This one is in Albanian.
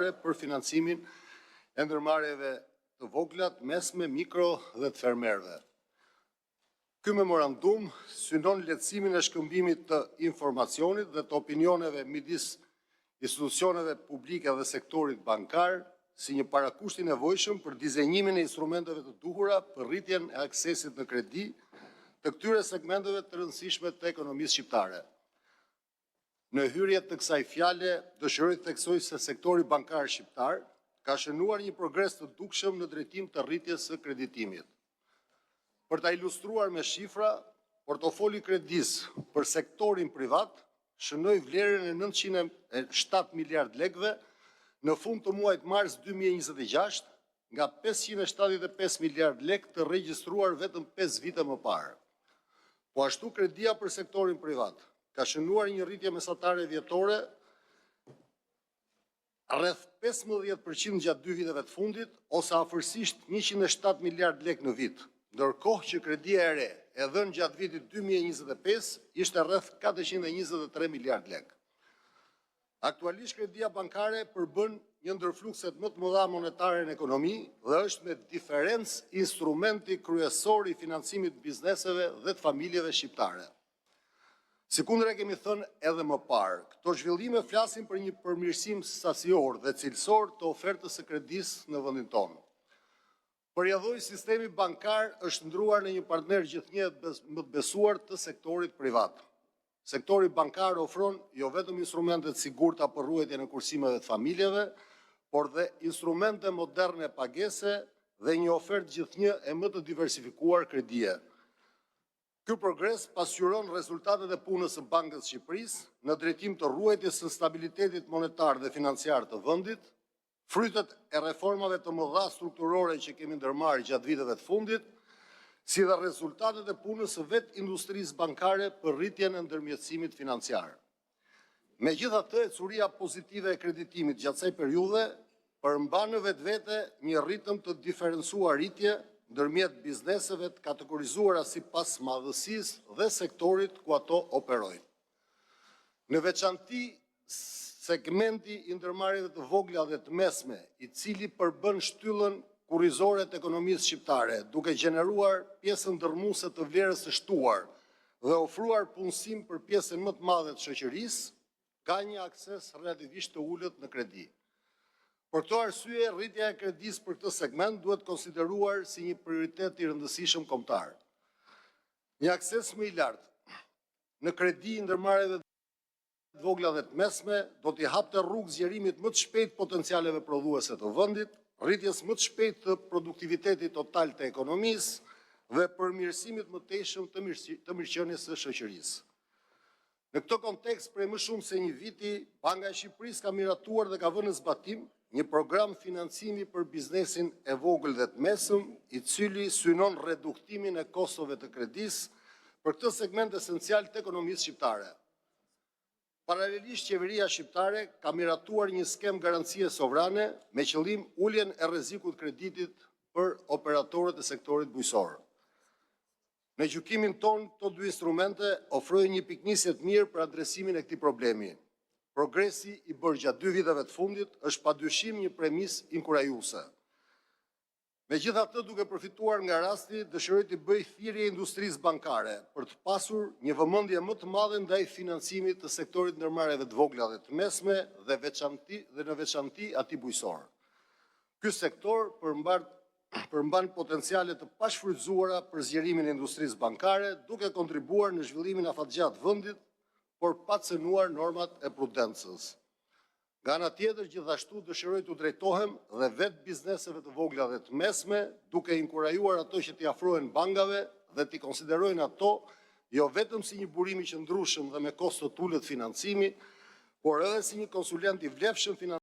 për financimin e ndërmarrjeve të vogla, të mesme, mikro dhe të fermerëve. Ky memorandum synon lehtësimin e shkëmbimit të informacionit dhe të opinioneve midis institucioneve publike dhe sektorit bankar, si një parakusht i nevojshëm për dizenjimin e instrumenteve të duhura për rritjen e aksesit në kredi të këtyre segmenteve të rëndësishme të ekonomisë shqiptare. Në hyrje të kësaj fjale, dëshiroj të theksoj se sektori bankar shqiptar ka shënuar një progres të dukshëm në drejtim të rritjes së kreditimit. Për ta ilustruar me shifra, portofoli kredis për sektorin privat shënoi vlerën e 907 miliard lekëve në fund të muajit mars 2026 nga 575 miliard lekë të regjistruar vetëm 5 vite më parë. Po ashtu kredia për sektorin privat ka shënuar një rritje mesatare vjetore rreth 15% gjatë 2 viteve të fundit, ose afërsisht 107 miliard lekë në vit, ndërkohë që kredia e re e dhënë gjatë vitit 2025 ishte rreth 423 miliard lekë. Aktualisht kredia bankare përbën një ndër flukset më të mëdha monetare në ekonomi dhe është me diferencë instrumenti kryesor i financimit të bizneseve dhe të familjeve shqiptare. Sikundër e kemi thënë edhe më parë, këto zhvillime flasin për një përmirësim sasior dhe cilësor të ofertës së kredisë në vendin tonë. Përjedhoj, sistemi bankar është ndruar në një partner gjithnjë më të besuar të sektorit privat. Sektori bankar ofron jo vetëm instrumentet sigurta për ruajtjen e kursimeve të familjeve, por dhe instrumente moderne pagese dhe një ofertë gjithnjë e më të diversifikuar kredie. Ky progres pasqyron rezultatet e punës së Bankës së Shqipërisë në drejtim të ruajtjes së stabilitetit monetar dhe financiar të vendit, frytet e reformave të mëdha strukturore që kemi ndërmarrë gjatë viteve të fundit, si dhe rezultatet e punës së vetë industrisë bankare për rritjen e ndërmjetësimit financiar. Megjithatë, ecuria pozitive e kreditimit gjatë kësaj periudhe përmban në vetvete një ritëm të diferencuar rritje ndërmjet bizneseve të kategorizuara sipas madhësisë dhe sektorit ku ato operojnë. Në veçanti segmenti i ndërmarrjeve të vogla dhe të mesme, i cili përbën shtyllën kurrizore të ekonomisë shqiptare, duke gjeneruar pjesën ndërmuese të vlerës së shtuar dhe ofruar punësim për pjesën më të madhe të shoqërisë, ka një akses relativisht të ulët në kredi. Për këto arsye, rritja e kredisë për këtë segment duhet konsideruar si një prioritet i rëndësishëm kombëtar. Një akses më i lartë në kredi i ndërmarrjeve të vogla dhe të mesme do t'i hapte rrugë zgjerimit më të shpejt potencialeve prodhuese të vendit, rritjes më të shpejt të produktivitetit total të ekonomisë dhe përmirësimit më tejshëm të mirëqenies së shoqërisë. Në këtë kontekst, prej më shumë se një viti, Banka e Shqipërisë ka miratuar dhe ka vënë në zbatim një program financimi për biznesin e vogël dhe të mesëm, i cili synon reduktimin e kostove të kredisë për këtë segment esencial të ekonomisë shqiptare. Paralelisht, qeveria shqiptare ka miratuar një skem garancie sovrane me qëllim uljen e rrezikut kreditit për operatorët e sektorit bujqësor. Në gjykimin tonë, këto dy instrumente ofrojnë një piknisje të mirë për adresimin e këtij problemi. Progresi i bërë gjatë 2 viteve të fundit është padyshim një premisë inkurajuese. Megjithatë, duke përfituar nga rasti, dëshiroj të bëj thirrje industrisë bankare për të pasur një vëmendje më të madhe ndaj financimit të sektorit ndërmarrjeve të vogla dhe të mesme dhe në veçanti atij bujqësor. Ky sektor përmban potenciale të pashfrytzuara për zgjerimin e industrisë bankare, duke kontribuar në zhvillimin afatgjatë të vendit, por pa cënuar normat e prudencës. Nga ana tjetër, gjithashtu dëshiroj të drejtohem dhe vetë bizneseve të vogla dhe të mesme, duke inkurajuar ato që t'i afrohen bankave dhe t'i konsiderojnë ato jo vetëm si një burim i qëndrueshëm dhe me kosto të ulët financimi, por edhe si një konsulent i vlefshëm financiar.